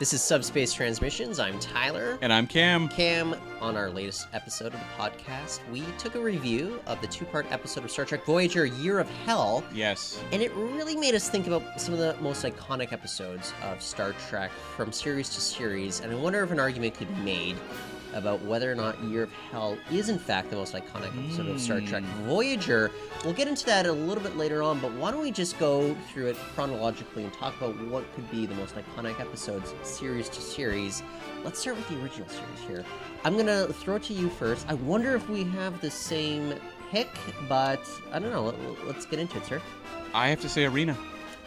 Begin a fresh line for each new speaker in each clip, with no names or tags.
This is Subspace Transmissions. I'm Tyler.
And I'm Cam.
Cam, on our latest episode of the podcast, we took a review of the two-part episode of Star Trek Voyager, Year of Hell.
Yes.
And it really made us think about some of the most iconic episodes of Star Trek from series to series. And I wonder if an argument could be made about whether or not Year of Hell is, in fact, the most iconic episode of Star Trek Voyager. We'll get into that a little bit later on, but why don't we just go through it chronologically and talk about what could be the most iconic episodes, series to series. Let's start with the original series here. I'm going to throw it to you first. I wonder if we have the same pick, but I don't know. Let's get into it, sir.
I have to say Arena.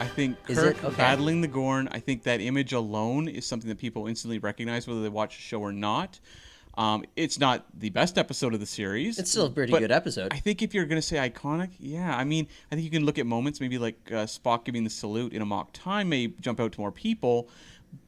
I think Kirk battling the Gorn, I think that image alone is something that people instantly recognize whether they watch the show or not. It's not the best episode of the series.
It's still a pretty good episode.
I think if you're going to say iconic, yeah. I mean, I think you can look at moments, maybe like Spock giving the salute in Amok Time may jump out to more people,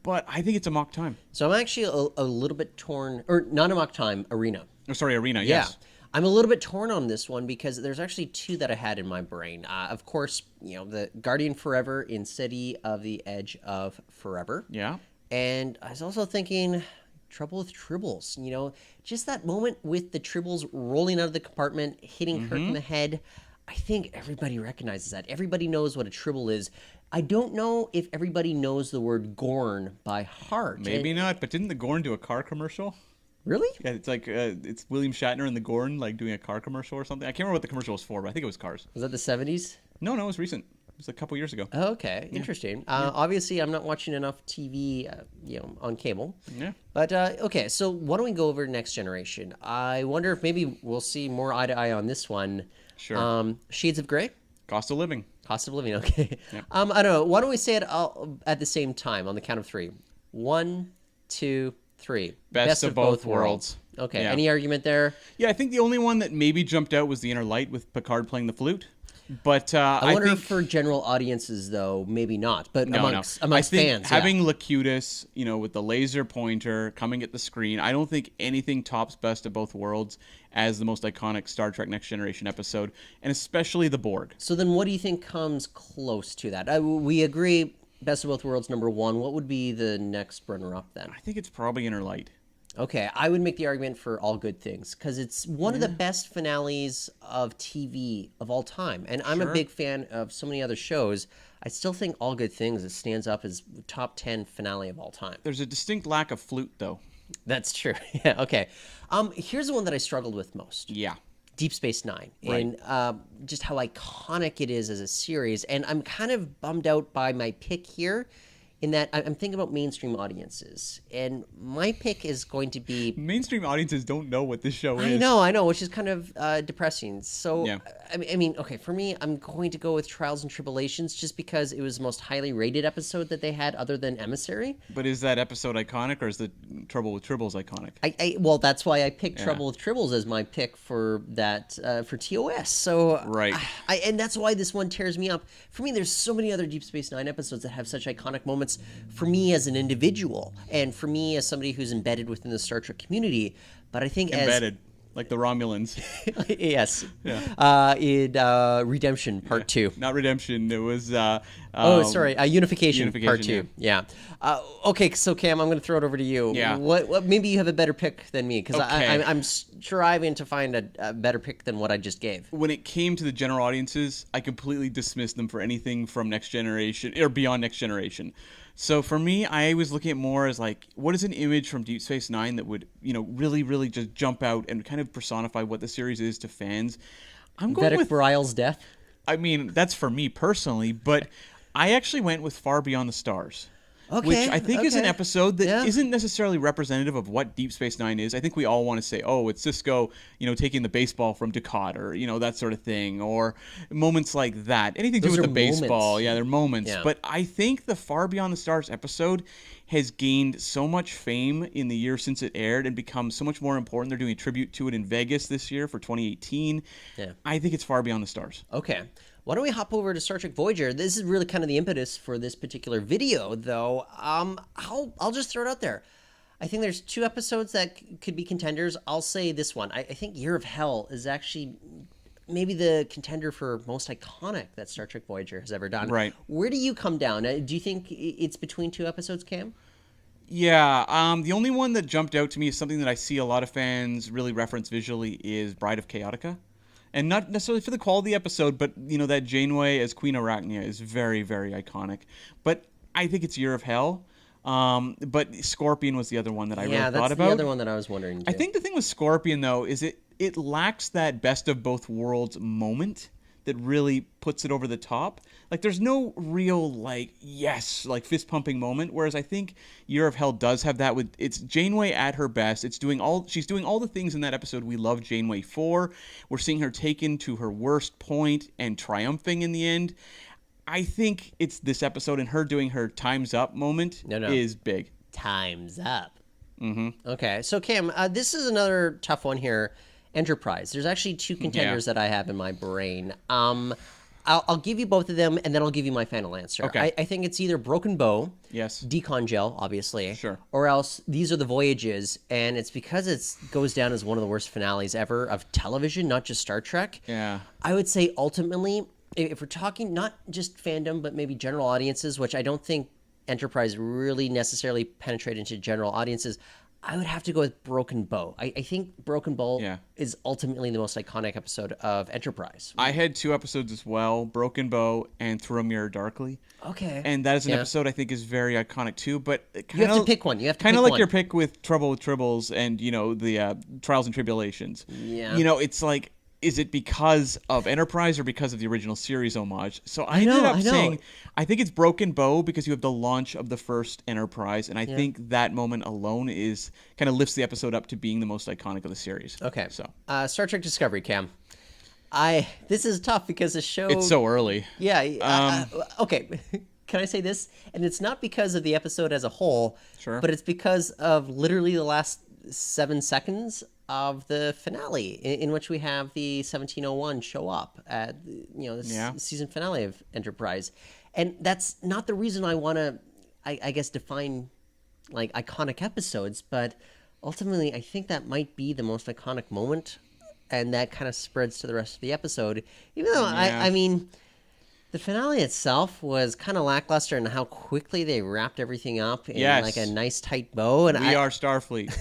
but I think it's Amok Time.
So I'm actually a little bit torn, or not Amok Time, Arena.
Oh, sorry, Arena, yes.
Yeah. I'm a little bit torn on this one because there's actually two that I had in my brain. Of course, the Guardian Forever in City of the Edge of Forever.
Yeah.
And I was also thinking Trouble with Tribbles. Just that moment with the Tribbles rolling out of the compartment, hitting Kirk in the head. I think everybody recognizes that. Everybody knows what a Tribble is. I don't know if everybody knows the word Gorn by heart.
Maybe not, but didn't the Gorn do a car commercial?
Really?
Yeah, it's like it's William Shatner and the Gorn like doing a car commercial or something. I can't remember what the commercial was for, but I think it was cars.
Was that the 70s?
No, it was recent. It was a couple years ago.
Oh, okay, interesting. Obviously, I'm not watching enough TV, on cable.
Yeah.
But okay, so why don't we go over Next Generation? I wonder if maybe we'll see more eye to eye on this one.
Sure.
Shades of Grey.
Cost of living.
Cost of living. Okay.
Yep.
I don't know. Why don't we say it all at the same time on the count of three? 1, 2, 3.
Best of both worlds.
Okay.
Yeah.
Any argument there?
Yeah, I think the only one that maybe jumped out was The Inner Light with Picard playing the flute. But
I wonder
think,
if for general audiences, though, maybe not. But amongst
I think
fans,
having Locutus, with the laser pointer coming at the screen, I don't think anything tops Best of Both Worlds as the most iconic Star Trek Next Generation episode, and especially the Borg.
So then what do you think comes close to that? We agree Best of Both Worlds number 1. What would be the next runner-up then?
I think it's probably Inner Light.
Okay, I would make the argument for All Good Things because it's one of the best finales of TV of all time. And I'm a big fan of so many other shows. I still think All Good Things stands up as top 10 finale of all time.
There's a distinct lack of flute, though.
That's true. Yeah, okay. Here's the one that I struggled with most.
Yeah.
Deep Space Nine.
Right.
And just how iconic it is as a series. And I'm kind of bummed out by my pick here, in that I'm thinking about mainstream audiences. And my pick is going to be...
Mainstream audiences don't know what this show is.
I know, which is kind of depressing. So,
yeah.
I mean, okay, for me, I'm going to go with Trials and Tribulations just because it was the most highly rated episode that they had other than Emissary.
But is that episode iconic, or is the Trouble with Tribbles iconic?
Well, that's why I picked Trouble with Tribbles as my pick for that, for TOS. So,
right.
And that's why this one tears me up. For me, there's so many other Deep Space Nine episodes that have such iconic moments for me as an individual and for me as somebody who's embedded within the Star Trek community. But I think
like the Romulans.
Yes.
Yeah.
In Redemption Part 2.
Not Redemption. It was...
Unification Part 2. Yeah. Okay, so Cam, I'm going to throw it over to you.
Yeah.
What maybe you have a better pick than me, because
okay.
I'm striving to find a better pick than what I just gave.
When it came to the general audiences, I completely dismissed them for anything from Next Generation, or beyond Next Generation. So for me, I was looking at more as like, what is an image from Deep Space Nine that would, really, really just jump out and kind of personify what the series is to fans? I'm going with
Bryle's death.
I mean, that's for me personally, but I actually went with Far Beyond the Stars.
Okay,
which I think is an episode that
Yeah.
not necessarily representative of what Deep Space Nine is. I think we all want to say, oh, it's Cisco, taking the baseball from Ducat, or, that sort of thing, or moments like that. Anything to do with the baseball. Yeah, they're moments.
Yeah.
But I think the Far Beyond the Stars episode has gained so much fame in the year since it aired and become so much more important. They're doing a tribute to it in Vegas this year for 2018.
Yeah.
I think it's Far Beyond the Stars.
Okay. Why don't we hop over to Star Trek Voyager? This is really kind of the impetus for this particular video, though. I'll just throw it out there. I think there's 2 episodes that could be contenders. I'll say this one. I think Year of Hell is actually maybe the contender for most iconic that Star Trek Voyager has ever done.
Right.
Where do you come down? Do you think it's between 2 episodes, Cam?
Yeah, the only one that jumped out to me is something that I see a lot of fans really reference visually is Bride of Chaotica. And not necessarily for the quality of the episode, but, that Janeway as Queen Arachnia is very, very iconic. But I think it's Year of Hell. But Scorpion was the other one that I really thought about.
Yeah, that's the other one that I was wondering, too.
I think the thing with Scorpion, though, is it lacks that best of both worlds moment that really puts it over the top. Like, there's no real, fist-pumping moment, whereas I think Year of Hell does have that with... It's Janeway at her best. She's doing all the things in that episode we love Janeway for. We're seeing her taken to her worst point and triumphing in the end. I think it's this episode, and her doing her time's up moment is big.
Time's up.
Mm-hmm.
Okay, so Cam, this is another tough one here. Enterprise. There's actually two contenders that I have in my brain. I'll give you both of them, and then I'll give you my final answer.
Okay.
I think it's either Broken Bow,
yes,
Decon Gel, obviously,
sure,
or else These Are the Voyages, and it's because it goes down as one of the worst finales ever of television, not just Star Trek.
Yeah.
I would say ultimately, if we're talking not just fandom, but maybe general audiences, which I don't think Enterprise really necessarily penetrate into general audiences, I would have to go with Broken Bow. I think Broken Bow is ultimately the most iconic episode of Enterprise.
I had two episodes as well, Broken Bow and Through a Mirror Darkly.
Okay.
And that is an episode I think is very iconic too, but
you have to pick one. You have to
kind
pick
of like
one.
your pick with Trouble with Tribbles and, the Trials and Tribulations.
Yeah.
It's like, is it because of Enterprise or because of the original series homage? So I ended up saying, I think it's Broken Bow because you have the launch of the first Enterprise, and I think that moment alone is kind of lifts the episode up to being the most iconic of the series.
Okay.
So
Star Trek Discovery, Cam. This is tough because the show...
It's so early.
Yeah. Okay. Can I say this? And it's not because of the episode as a whole,
sure,
but it's because of literally the last 7 seconds of the finale, in which we have the 1701 show up at the season finale of Enterprise, and that's not the reason I want to, I guess, define like iconic episodes, but ultimately I think that might be the most iconic moment, and that kind of spreads to the rest of the episode. Even though I mean, the finale itself was kind of lackluster in how quickly they wrapped everything up in like a nice tight bow. And
we are Starfleet.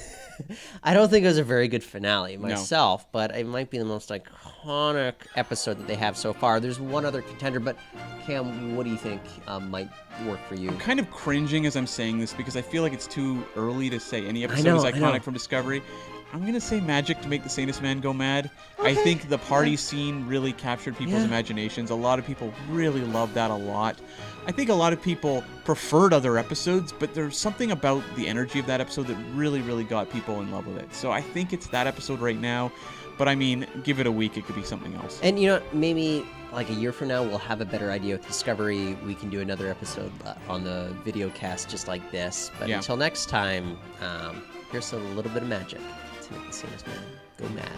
I don't think it was a very good finale myself, but it might be the most iconic episode that they have so far. There's one other contender, but Cam, what do you think might work for you?
I'm kind of cringing as I'm saying this because I feel like it's too early to say any episode is iconic from Discovery. I'm going to say Magic to Make the Sanest Man Go Mad. Okay. I think the party scene really captured people's imaginations. A lot of people really loved that a lot. I think a lot of people preferred other episodes, but there's something about the energy of that episode that really, really got people in love with it. So I think it's that episode right now. But I mean, give it a week, it could be something else.
And maybe like a year from now, we'll have a better idea with Discovery. We can do another episode on the video cast just like this. But until next time, here's a little bit of magic to make the sanest man go mad.